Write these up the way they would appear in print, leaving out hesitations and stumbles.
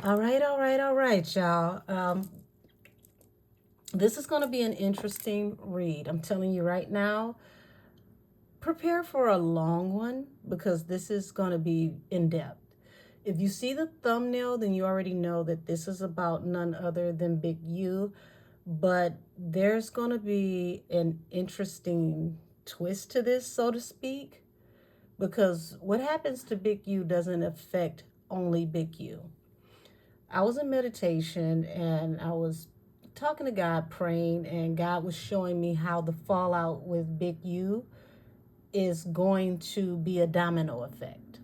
All right, y'all. This is going to be an interesting read. I'm telling you right now, prepare for a long one because this is going to be in depth. If you see the thumbnail, then you already know that this is about none other than Big U, but there's going to be an interesting twist to this, so to speak, because what happens to Big U doesn't affect only Big U. I was in meditation and I was talking to God, praying, and God was showing me how the fallout with Big U is going to be a domino effect.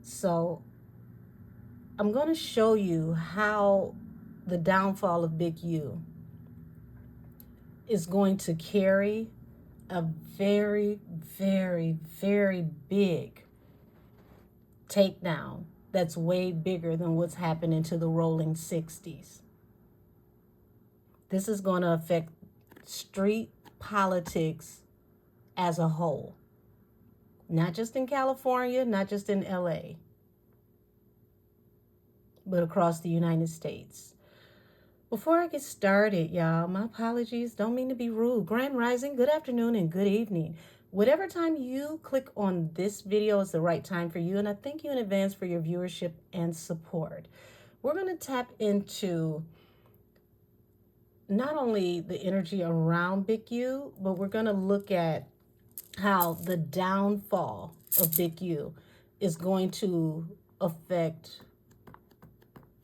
So I'm going to show you how the downfall of Big U is going to carry a very, very, very big takedown that's way bigger than what's happening to the rolling 60s. This is going to affect street politics as a whole. Not just in California, not just in LA, but across the United States. Before I get started, y'all, my apologies. Don't mean to be rude. Grand Rising, good afternoon and good evening. Whatever time you click on this video is the right time for you, and I thank you in advance for your viewership and support. We're going to tap into not only the energy around Big U, but we're going to look at how the downfall of Big U is going to affect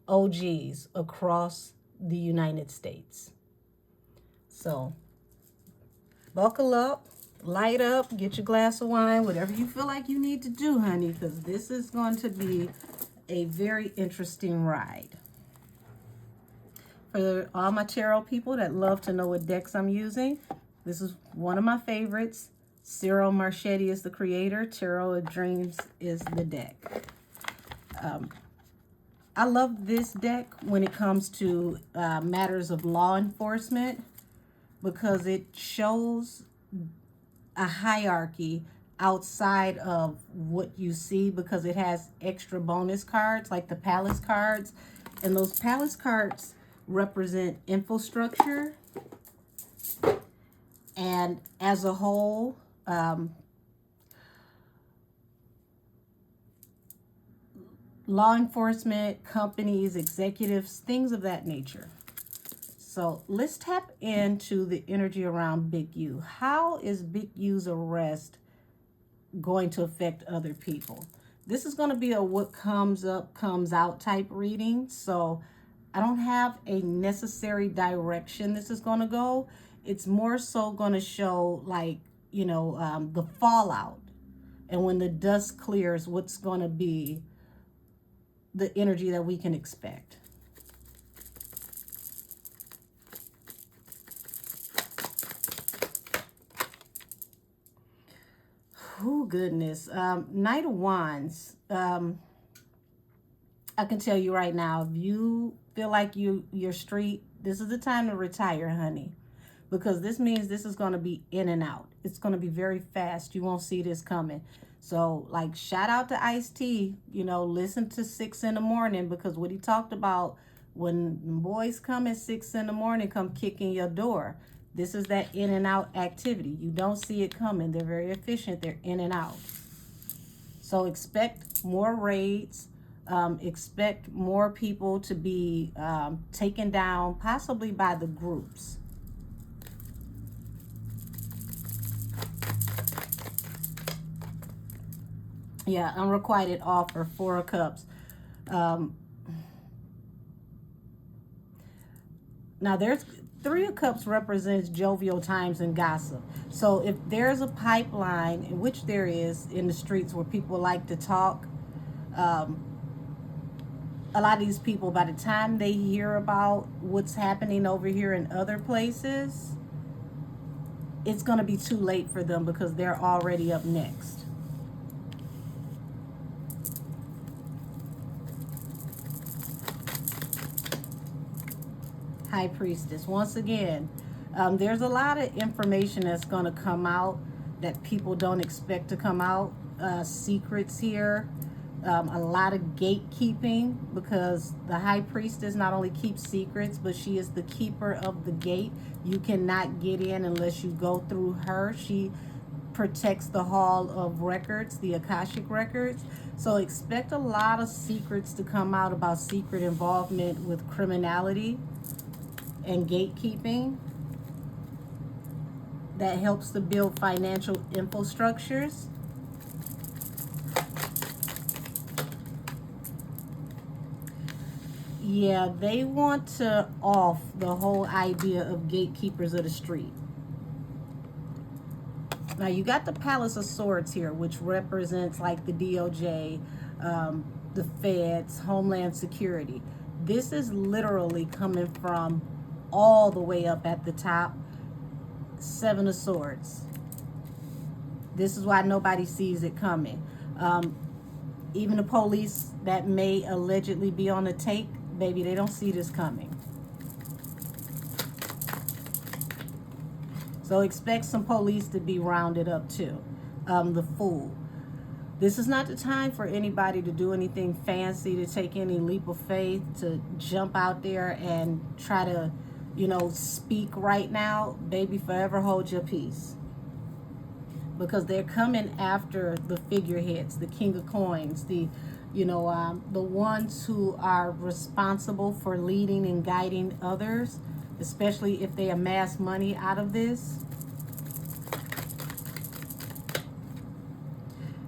OGs across the United States. So buckle up, light up, get your glass of wine, whatever you feel like you need to do, honey, because this is going to be a very interesting ride. For all my tarot people that love to know what decks I'm using, this is one of my favorites. Cyril Marchetti is the creator. Tarot of Dreams is the deck. I love this deck when it comes to matters of law enforcement because it shows a hierarchy outside of what you see, because it has extra bonus cards like the Palace cards. And those Palace cards represent infrastructure, and as a whole, law enforcement, companies, executives, things of that nature. So let's tap into the energy around Big U. How is Big U's arrest going to affect other people? This is going to be a what comes up, comes out type reading. So I don't have a necessary direction this is going to go. It's more so going to show, like, the fallout. And when the dust clears, what's going to be the energy that we can expect. Oh, goodness. Knight of Wands. I can tell you right now, if you feel like you're street, this is the time to retire, honey. Because this means this is going to be in and out. It's going to be very fast. You won't see this coming. So, like, shout out to Ice-T. Listen to 6 in the morning, because what he talked about, when boys come at 6 in the morning, come kicking your door. This is that in and out activity. You don't see it coming. They're very efficient. They're in and out. So expect more raids. Expect more people to be taken down, possibly by the groups. Yeah, unrequited offer, 4 of Cups. Now, there's 3 of Cups represents jovial times and gossip. So if there's a pipeline, in which there is in the streets, where people like to talk, a lot of these people, by the time they hear about what's happening over here in other places, it's going to be too late for them because they're already up next. High Priestess. Once again, there's a lot of information that's going to come out that people don't expect to come out. Secrets here. A lot of gatekeeping, because the high priestess not only keeps secrets, but she is the keeper of the gate. You cannot get in unless you go through her. She protects the hall of records, the Akashic records. So expect a lot of secrets to come out about secret involvement with criminality and gatekeeping. That helps to build financial infrastructures. Yeah, they want to off the whole idea of gatekeepers of the street. Now you got the Palace of Swords here, which represents like the DOJ, the feds, Homeland Security. This is literally coming from all the way up at the top. Seven of Swords. This is why nobody sees it coming. Even the police that may allegedly be on the take, baby, they don't see this coming. So expect some police to be rounded up too. The Fool. This is not the time for anybody to do anything fancy, to take any leap of faith, to jump out there and try to, speak right now. Baby, forever hold your peace. Because they're coming after the figureheads, the King of Coins, the ones who are responsible for leading and guiding others, especially if they amass money out of this.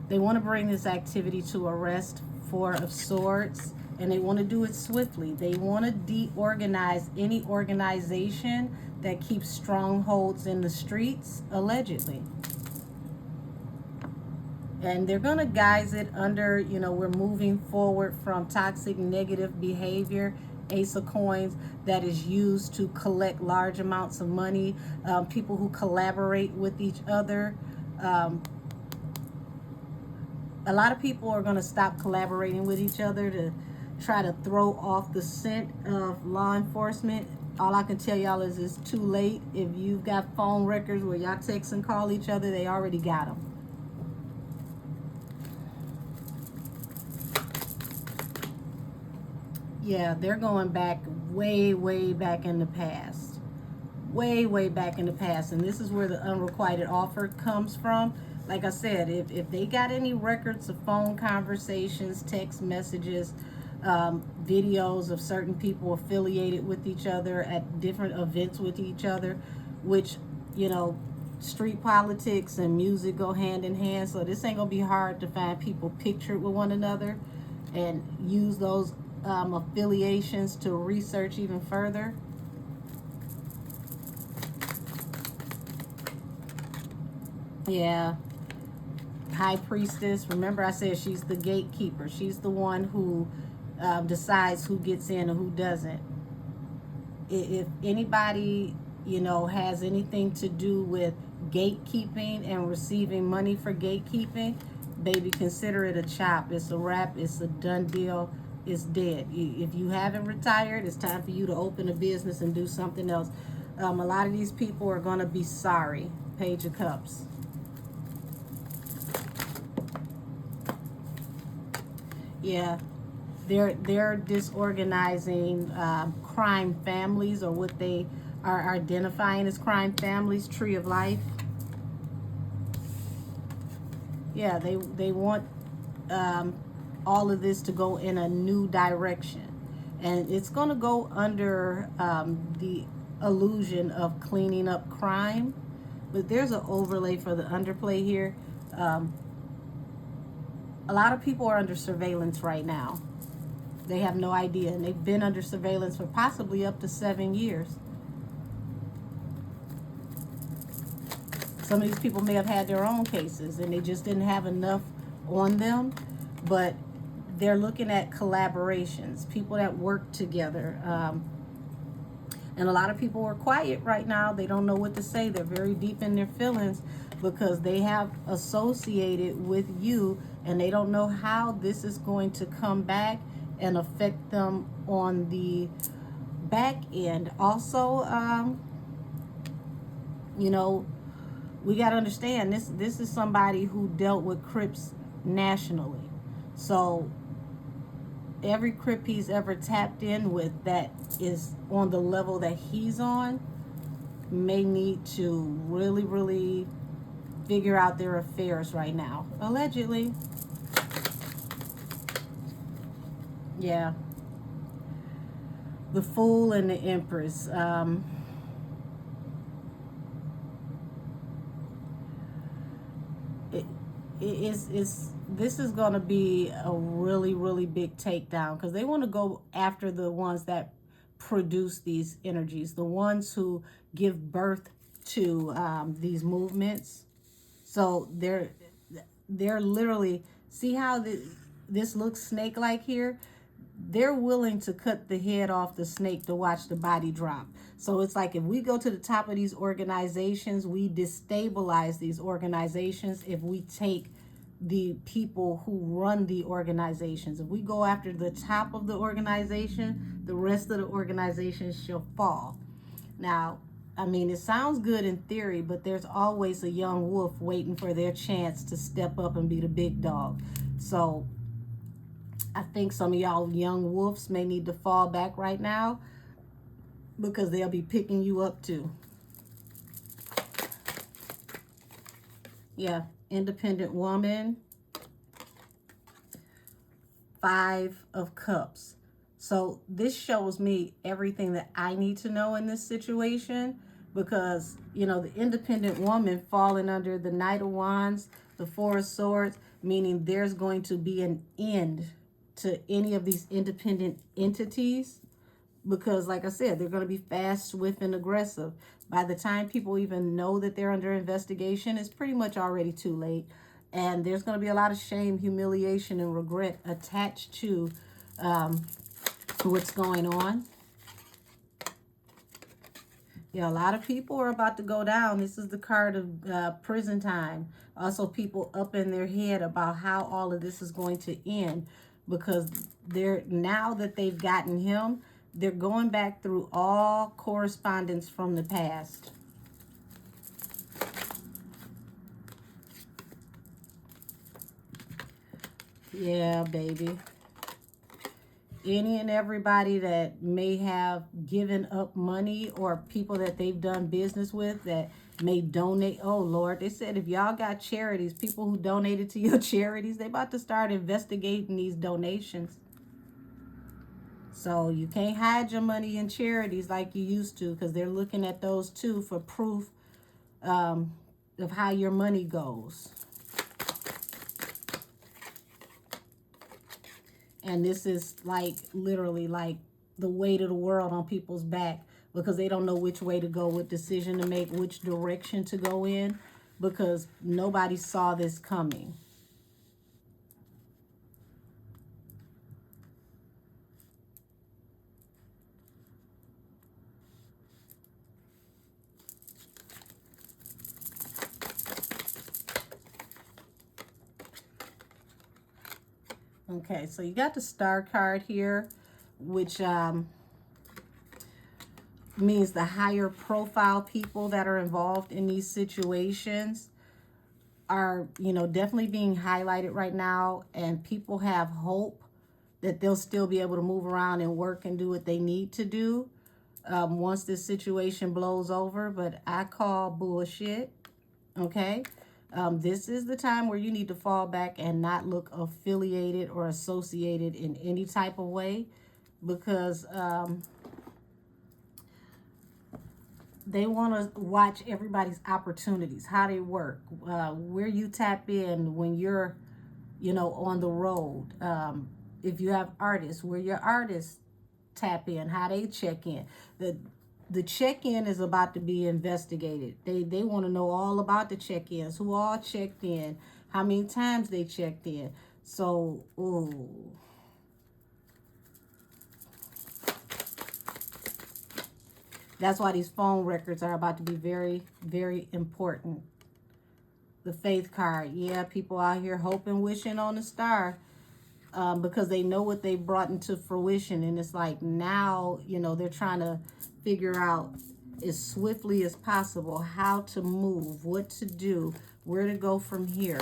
They want to bring this activity to a rest, Four of Swords, and they want to do it swiftly. They want to deorganize any organization that keeps strongholds in the streets, allegedly. And they're going to guise it under, we're moving forward from toxic negative behavior, Ace of Coins, that is used to collect large amounts of money, people who collaborate with each other. A lot of people are going to stop collaborating with each other to try to throw off the scent of law enforcement. All I can tell y'all is it's too late. If you've got phone records where y'all text and call each other, they already got them. Yeah, they're going back way, way back in the past. Way, way back in the past. And this is where the unrequited offer comes from. Like I said, if they got any records of phone conversations, text messages, videos of certain people affiliated with each other at different events with each other, which, street politics and music go hand in hand. So this ain't going to be hard to find people pictured with one another and use those affiliations to research even further. Yeah. High Priestess. Remember I said she's the gatekeeper. She's the one who decides who gets in and who doesn't. If anybody, has anything to do with gatekeeping and receiving money for gatekeeping, baby, consider it a chop. It's a wrap. It's a done deal. It's dead. If you haven't retired, it's time for you to open a business and do something else. A lot of these people are going to be sorry. Page of Cups. Yeah, they're disorganizing crime families, or what they are identifying as crime families. Tree of Life. Yeah, they want all of this to go in a new direction, and it's going to go under the illusion of cleaning up crime, but there's an overlay for the underplay here. A lot of people are under surveillance right now. They have no idea, and they've been under surveillance for possibly up to 7 years. Some of these people may have had their own cases and they just didn't have enough on them, but they're looking at collaborations, people that work together. And a lot of people are quiet right now. They don't know what to say. They're very deep in their feelings because they have associated with you, and they don't know how this is going to come back and affect them on the back end. Also, we got to understand this is somebody who dealt with Crips nationally. So every crip he's ever tapped in with that is on the level that he's on may need to really, really figure out their affairs right now. Allegedly. Yeah. The Fool and the Empress. It, this is going to be a really, really big takedown because they want to go after the ones that produce these energies, the ones who give birth to these movements. So they're literally, see how this looks snake-like here? They're willing to cut the head off the snake to watch the body drop. So it's like if we go to the top of these organizations, we destabilize these organizations if we take the people who run the organizations. If we go after the top of the organization, the rest of the organization shall fall. Now, I mean, it sounds good in theory, but there's always a young wolf waiting for their chance to step up and be the big dog. So I think some of y'all young wolves may need to fall back right now because they'll be picking you up too. Yeah, independent woman. 5 of Cups. So this shows me everything that I need to know in this situation because, you know, the independent woman falling under the Knight of Wands, the 4 of Swords, meaning there's going to be an end to any of these independent entities because, like I said, they're going to be fast, swift, and aggressive. By the time people even know that they're under investigation, it's pretty much already too late. And there's going to be a lot of shame, humiliation, and regret attached to what's going on. Yeah, a lot of people are about to go down. This is the card of prison time. Also, people up in their head about how all of this is going to end because they're, now that they've gotten him, they're going back through all correspondence from the past. Yeah, baby. Any and everybody that may have given up money or people that they've done business with that may donate. Oh, Lord, they said if y'all got charities, people who donated to your charities, they about to start investigating these donations. So you can't hide your money in charities like you used to because they're looking at those too for proof of how your money goes. And this is like literally like the weight of the world on people's back because they don't know which way to go, what decision to make, which direction to go in because nobody saw this coming. Okay, so you got the Star card here, which means the higher profile people that are involved in these situations are, you know, definitely being highlighted right now, and people have hope that they'll still be able to move around and work and do what they need to do once this situation blows over. But I call bullshit. Okay, this is the time where you need to fall back and not look affiliated or associated in any type of way because they want to watch everybody's opportunities, how they work, where you tap in when you're, you know, on the road. If you have artists, where your artists tap in, how they check in. The check-in is about to be investigated. They want to know all about the check-ins, who all checked in, how many times they checked in. So, ooh. That's why these phone records are about to be very, very important. The Faith card. Yeah, people out here hoping, wishing on a star because they know what they brought into fruition. And it's like now, you know, they're trying to figure out as swiftly as possible how to move, what to do, where to go from here.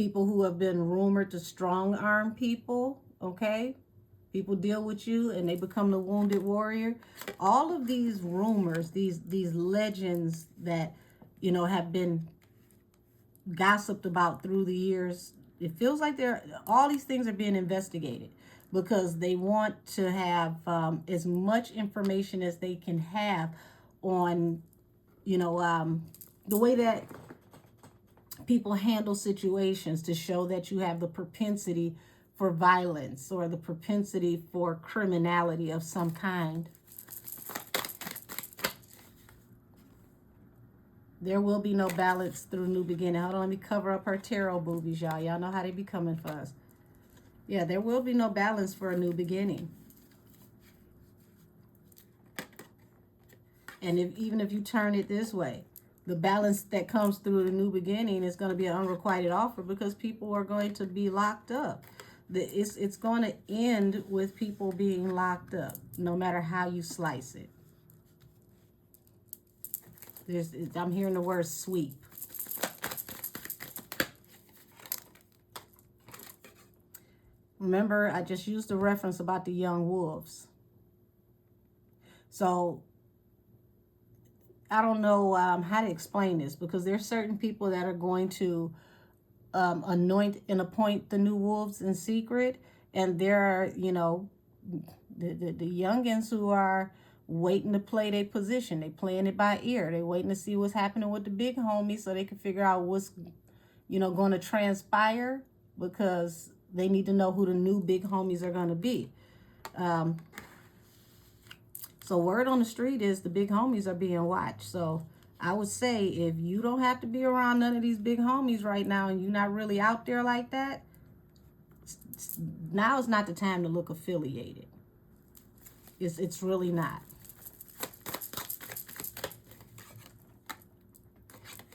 people who have been rumored to strong arm people, okay? People deal with you and they become the wounded warrior. All of these rumors, these legends that, you know, have been gossiped about through the years, it feels like all these things are being investigated because they want to have as much information as they can have on, you know, the way that people handle situations, to show that you have the propensity for violence or the propensity for criminality of some kind. There will be no balance through new beginning. Hold on, let me cover up her tarot boobies, y'all. Y'all know how they be coming for us. Yeah, there will be no balance for a new beginning. And even if you turn it this way, the balance that comes through the new beginning is going to be an unrequited offer because people are going to be locked up. It's going to end with people being locked up, no matter how you slice it. I'm hearing the word sweep. Remember, I just used the reference about the young wolves. So I don't know how to explain this, because there's certain people that are going to anoint and appoint the new wolves in secret. And there are, you know, the youngins who are waiting to play their position. They playing it by ear. They waiting to see what's happening with the big homies so they can figure out what's, you know, going to transpire, because they need to know who the new big homies are going to be. So word on the street is the big homies are being watched. So I would say if you don't have to be around none of these big homies right now and you're not really out there like that, now is not the time to look affiliated. It's really not.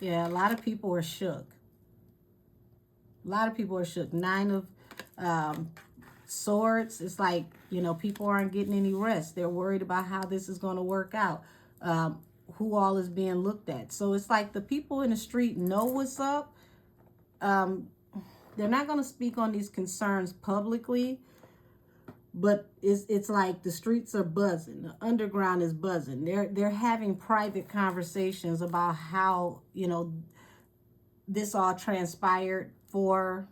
Yeah, a lot of people are shook. A lot of people are shook. 9 of Swords. It's like, you know, people aren't getting any rest. They're worried about how this is going to work out. Who all is being looked at. So it's like the people in the street know what's up. They're not going to speak on these concerns publicly, but it's like the streets are buzzing. The underground is buzzing. They're having private conversations about how, you know, this all transpired for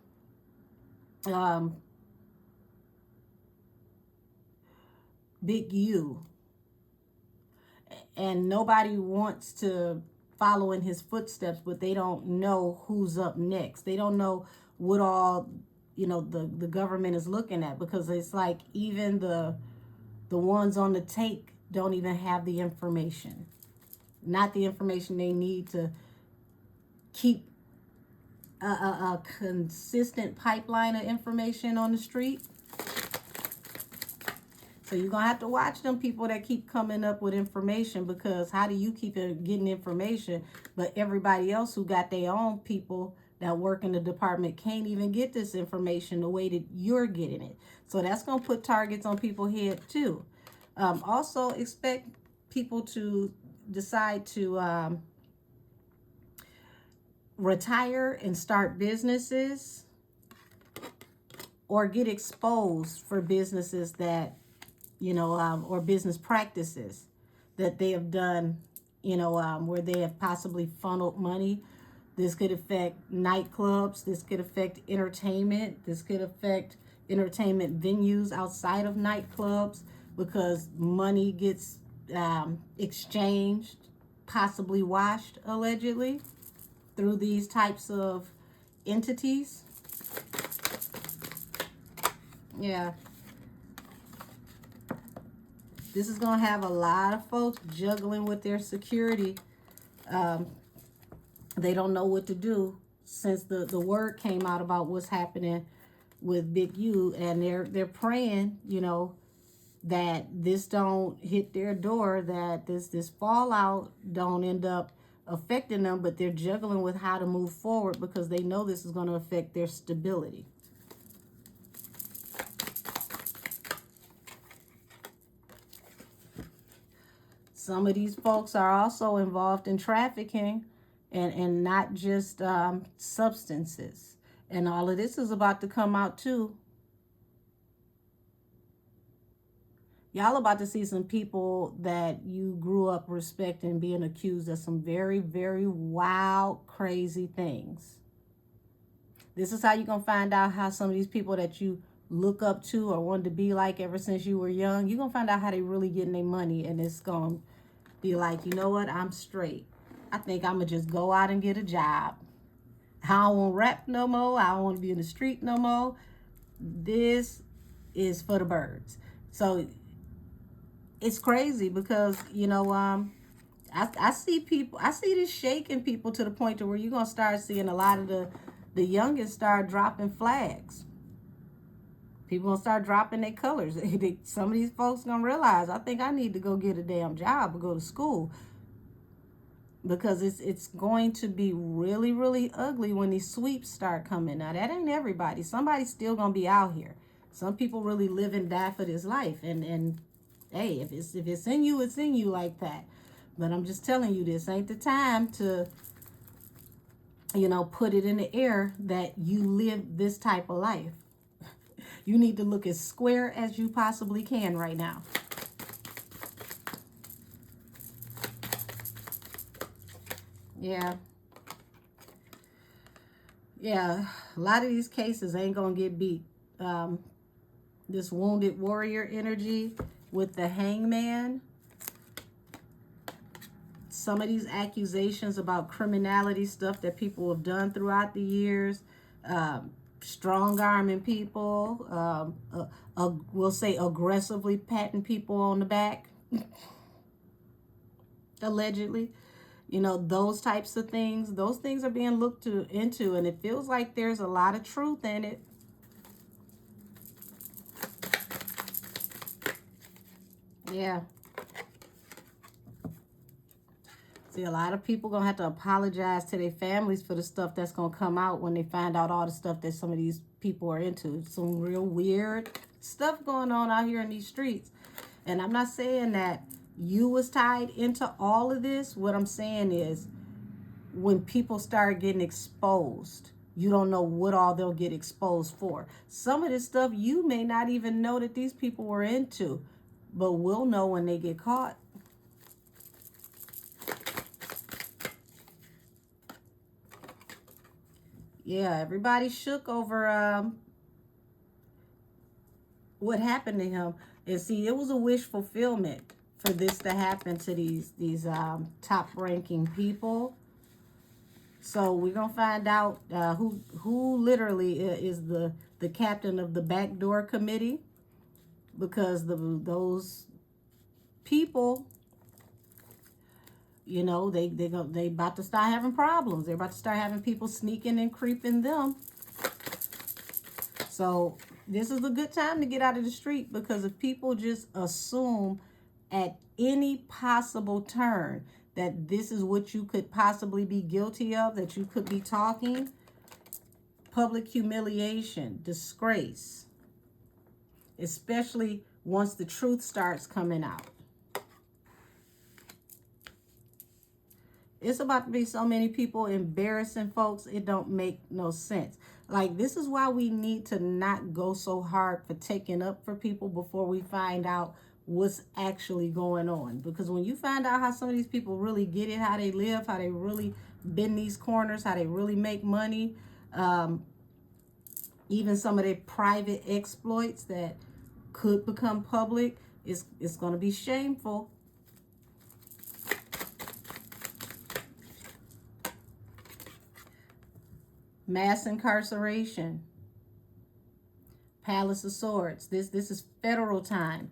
Big U. And nobody wants to follow in his footsteps, but they don't know who's up next. They don't know what all, you know, the government is looking at, because it's like even the ones on the take don't even have the information. Not the information they need to keep a consistent pipeline of information on the street. So you're going to have to watch them people that keep coming up with information, because how do you keep getting information, but everybody else who got their own people that work in the department can't even get this information the way that you're getting it. So that's going to put targets on people's head too. Also expect people to decide to retire and start businesses, or get exposed for businesses that, you know, or business practices that they have done, you know, where they have possibly funneled money. This could affect nightclubs. This could affect entertainment. This could affect entertainment venues outside of nightclubs, because money gets exchanged, possibly washed, allegedly, through these types of entities. Yeah. This is going to have a lot of folks juggling with their security. They don't know what to do since the word came out about what's happening with Big U, and they're praying, you know, that this don't hit their door, that this fallout don't end up affecting them, but they're juggling with how to move forward because they know this is going to affect their stability. Some of these folks are also involved in trafficking, and not just substances. And all of this is about to come out too. Y'all about to see some people that you grew up respecting being accused of some very, very wild, crazy things. This is how you're going to find out how some of these people that you look up to or wanted to be like ever since you were young, you're going to find out how they really getting their money. And it's going to be like, you know what? I'm straight. I think I'm going to just go out and get a job. I don't want to rap no more. I don't want to be in the street no more. This is for the birds. So it's crazy because, I see people, I see this shaking people to the point to where you're going to start seeing a lot of the youngest start dropping flags. People going to start dropping their colors. Some of these folks going to realize, I think I need to go get a damn job or go to school. Because it's going to be really, really ugly when these sweeps start coming. Now, that ain't everybody. Somebody's still going to be out here. Some people really live and die for this life. And hey, if it's in you, it's in you like that. But I'm just telling you, this ain't the time to, put it in the air that you live this type of life. You need to look as square as you possibly can right now. Yeah. Yeah, a lot of these cases ain't going to get beat. This wounded warrior energy with the hangman. Some of these accusations about criminality, stuff that people have done throughout the years, strong arming people, we'll say aggressively patting people on the back, allegedly. Those types of things, those things are being looked into, and it feels like there's a lot of truth in it. Yeah. See, a lot of people going to have to apologize to their families for the stuff that's going to come out when they find out all the stuff that some of these people are into. Some real weird stuff going on out here in these streets. And I'm not saying that you was tied into all of this. What I'm saying is when people start getting exposed, you don't know what all they'll get exposed for. Some of this stuff you may not even know that these people were into, but we'll know when they get caught. Yeah, everybody shook over what happened to him. And see, it was a wish fulfillment for this to happen to these top-ranking people. So we're gonna find out who literally is the captain of the backdoor committee, because those people, they about to start having problems. They're about to start having people sneaking and creeping them. So this is a good time to get out of the street, because if people just assume at any possible turn that this is what you could possibly be guilty of, that you could be talking, public humiliation, disgrace, especially once the truth starts coming out. It's about to be so many people embarrassing folks, it don't make no sense. Like, this is why we need to not go so hard for taking up for people before we find out what's actually going on. Because when you find out how some of these people really get it, how they live, how they really bend these corners, how they really make money, even some of their private exploits that could become public, it's going to be shameful. Mass incarceration. Palace of Swords. This is federal time.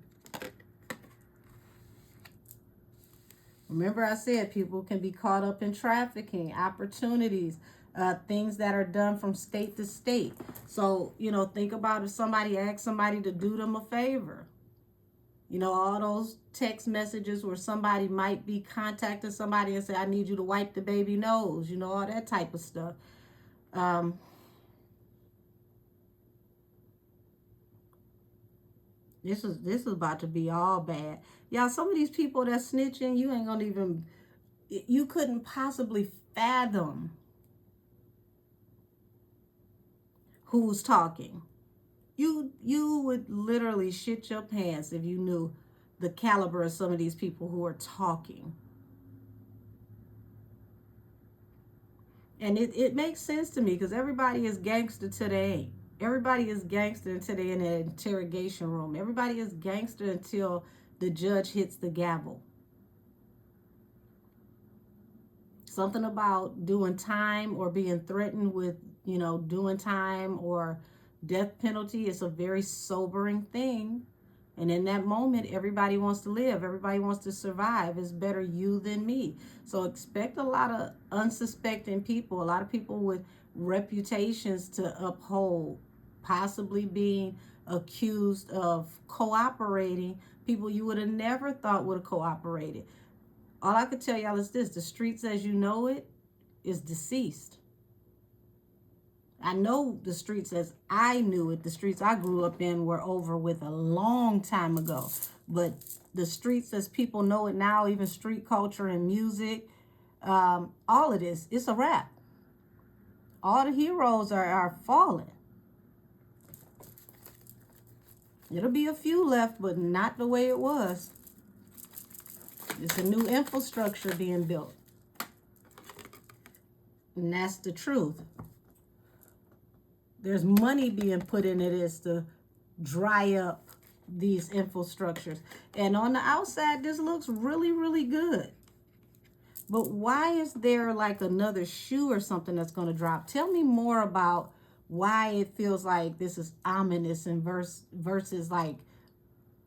Remember I said people can be caught up in trafficking, opportunities, things that are done from state to state. So, think about if somebody asks somebody to do them a favor. All those text messages where somebody might be contacting somebody and say, I need you to wipe the baby nose, all that type of stuff. This is about to be all bad. Y'all, some of these people that snitching, you ain't gonna even, you couldn't possibly fathom who's talking. You would literally shit your pants if you knew the caliber of some of these people who are talking. And it makes sense to me because everybody is gangster till they ain't. Everybody is gangster until they're in an interrogation room. Everybody is gangster until the judge hits the gavel. Something about doing time or being threatened with, doing time or death penalty is a very sobering thing. And in that moment, everybody wants to live. Everybody wants to survive. It's better you than me. So expect a lot of unsuspecting people, a lot of people with reputations to uphold, possibly being accused of cooperating, people you would have never thought would have cooperated. All I could tell y'all is this: the streets as you know it is deceased. I know the streets as I knew it, the streets I grew up in were over with a long time ago. But the streets as people know it now, even street culture and music, all of this, it's a wrap. All the heroes are falling. It'll be a few left, but not the way it was. It's a new infrastructure being built. And that's the truth. There's money being put into this to dry up these infrastructures. And on the outside, this looks really, really good. But why is there like another shoe or something that's going to drop? Tell me more about why it feels like this is ominous and versus like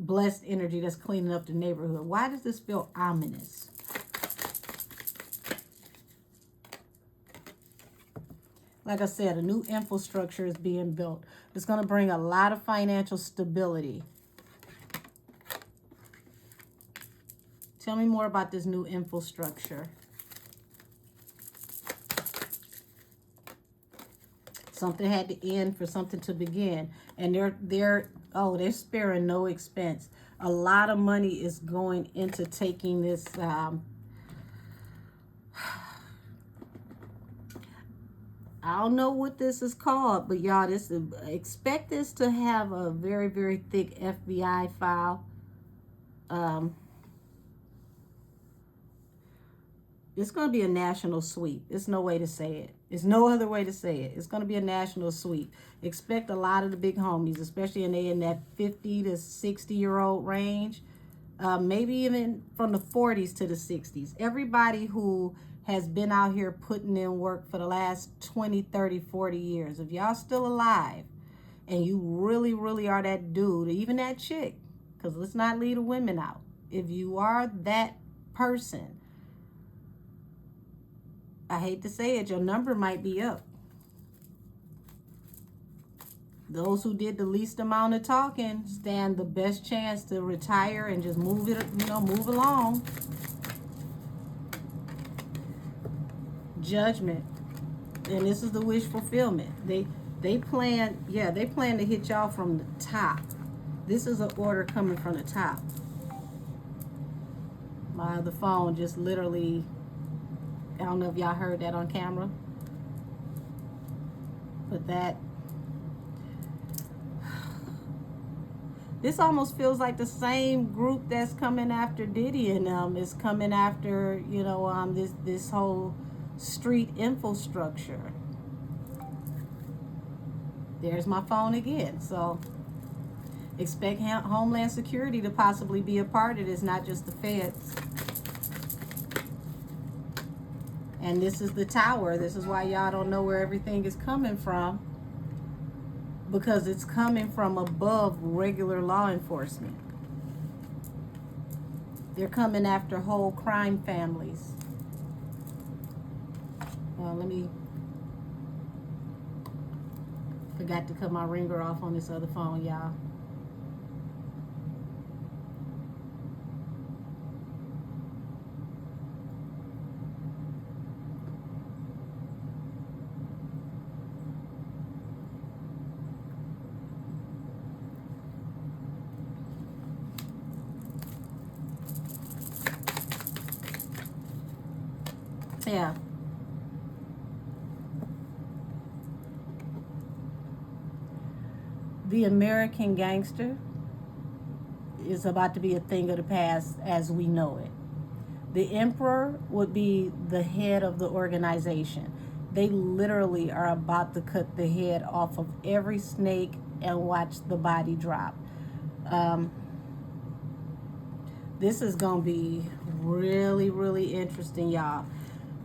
blessed energy that's cleaning up the neighborhood. Why does this feel ominous? Like I said, a new infrastructure is being built. It's going to bring a lot of financial stability. Tell me more about this new infrastructure. Something had to end for something to begin. And they're sparing no expense. A lot of money is going into taking this I don't know what this is called, but y'all, expect this to have a very, very thick FBI file. It's going to be a national sweep. There's no way to say it. There's no other way to say it. It's going to be a national sweep. Expect a lot of the big homies, especially in that 50 to 60-year-old range, maybe even from the 40s to the 60s. Everybody who has been out here putting in work for the last 20, 30, 40 years. If y'all still alive and you really, really are that dude, or even that chick, because let's not leave the women out. If you are that person, I hate to say it, your number might be up. Those who did the least amount of talking stand the best chance to retire and just move along. Judgment. And this is the wish fulfillment. They plan to hit y'all from the top. This is an order coming from the top. My other phone just literally, I don't know if y'all heard that on camera, but this almost feels like the same group that's coming after Diddy and is coming after, this whole street infrastructure. There's my phone again. So expect Homeland Security to possibly be a part of this, not just the feds. And this is the tower. This is why y'all don't know where everything is coming from, because it's coming from above regular law enforcement. They're coming after whole crime families. Forgot to cut my ringer off on this other phone, y'all. Yeah. The American gangster is about to be a thing of the past as we know it. The emperor would be the head of the organization. They literally are about to cut the head off of every snake and watch the body drop. This is going to be really, really interesting, y'all.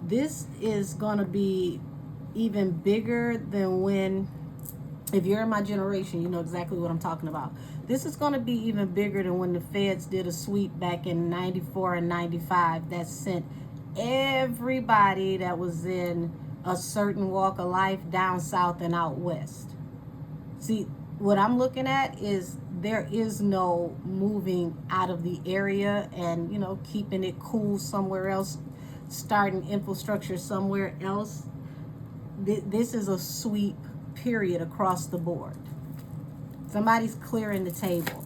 This is going to be even bigger than when, if you're in my generation, you know exactly what I'm talking about. This is going to be even bigger than when the feds did a sweep back in 94 and 95 that sent everybody that was in a certain walk of life down south and out west. See, what I'm looking at is there is no moving out of the area and, you know, keeping it cool somewhere else, starting infrastructure somewhere else. This is a sweep, period, across the board. Somebody's clearing the table.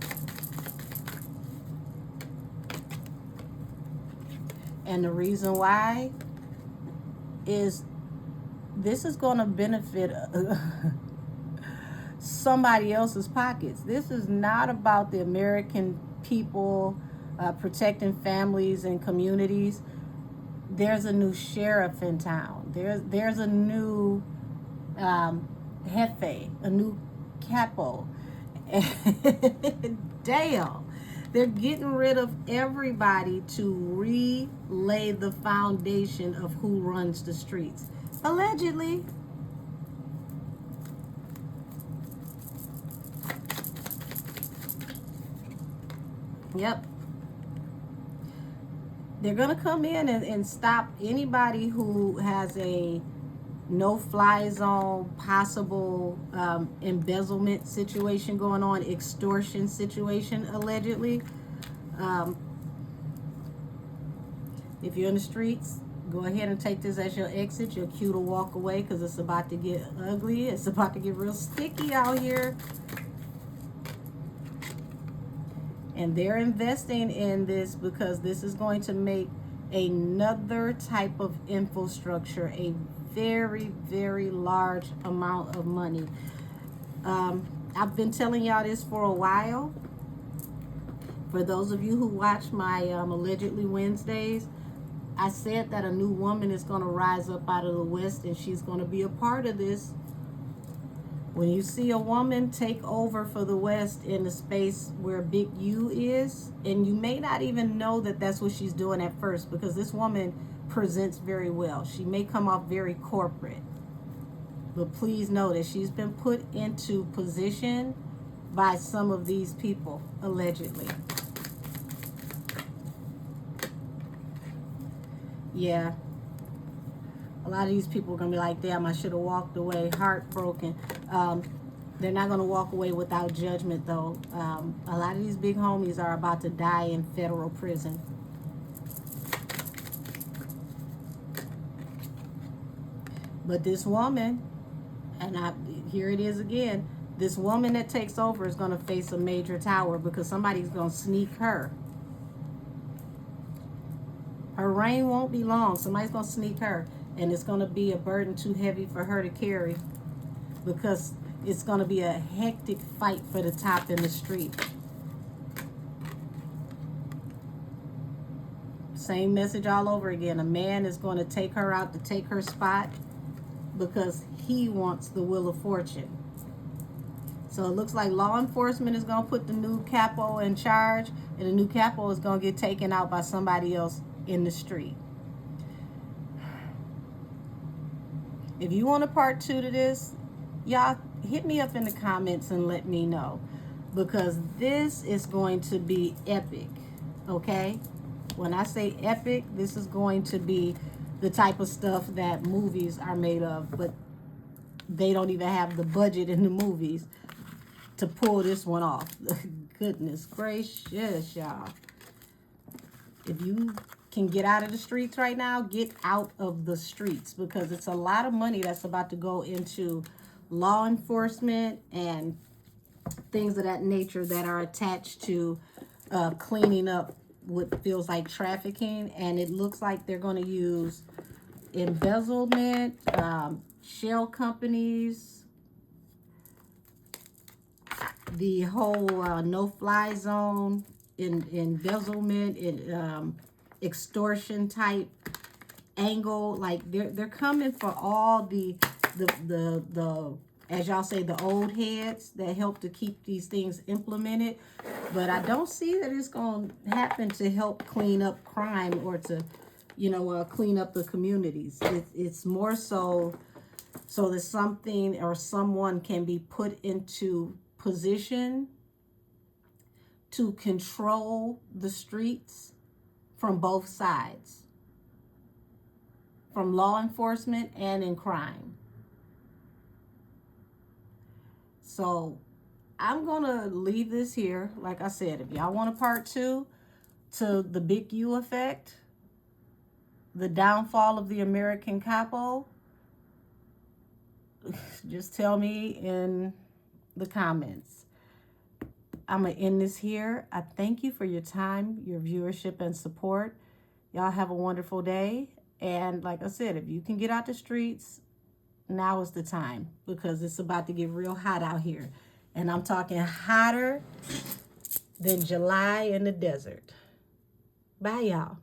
And the reason why is this is going to benefit somebody else's pockets. This is not about the American people protecting families and communities. There's a new sheriff in town. There's a new jefe, a new Capo. Damn. They're getting rid of everybody to relay the foundation of who runs the streets. Allegedly. Yep. They're going to come in and stop anybody who has a no-fly zone, possible embezzlement situation going on, extortion situation, allegedly. If you're in the streets, go ahead and take this as your exit. Your cue to walk away because it's about to get ugly. It's about to get real sticky out here. And they're investing in this because this is going to make another type of infrastructure a very, very large amount of money. I've been telling y'all this for a while. For those of you who watch my Allegedly Wednesdays, I said that a new woman is going to rise up out of the West and she's going to be a part of this. When you see a woman take over for the West in the space where Big U is, and you may not even know that that's what she's doing at first because this woman presents very well. She may come off very corporate, but please know that she's been put into position by some of these people, allegedly. Yeah. A lot of these people are going to be like, damn, I should have walked away, heartbroken. They're not going to walk away without judgment, though. A lot of these big homies are about to die in federal prison. But this woman, and here it is again, this woman that takes over is going to face a major tower because somebody's going to sneak her. Her reign won't be long. Somebody's going to sneak her. And it's going to be a burden too heavy for her to carry because it's going to be a hectic fight for the top in the street. Same message all over again. A man is going to take her out to take her spot because he wants the wheel of fortune. So it looks like law enforcement is going to put the new Capo in charge, and the new Capo is going to get taken out by somebody else in the street. If you want a part 2 to this, y'all hit me up in the comments and let me know, because this is going to be epic, okay? When I say epic, this is going to be the type of stuff that movies are made of, but they don't even have the budget in the movies to pull this one off. Goodness gracious, y'all. If you can get out of the streets right now, get out of the streets, because it's a lot of money that's about to go into law enforcement and things of that nature that are attached to cleaning up what feels like trafficking. And it looks like they're going to use embezzlement, shell companies, the whole no-fly zone, embezzlement, extortion type angle. Like they're coming for all the as y'all say, the old heads that help to keep these things implemented. But I don't see that it's going to happen to help clean up crime or to, clean up the communities. It's more so that something or someone can be put into position to control the streets from both sides, from law enforcement and in crime. So I'm going to leave this here. Like I said, if y'all want a part 2 to the Big U effect, the downfall of the American Capo, just tell me in the comments. I'm going to end this here. I thank you for your time, your viewership, and support. Y'all have a wonderful day. And like I said, if you can get out the streets, now is the time, because it's about to get real hot out here. And I'm talking hotter than July in the desert. Bye, y'all.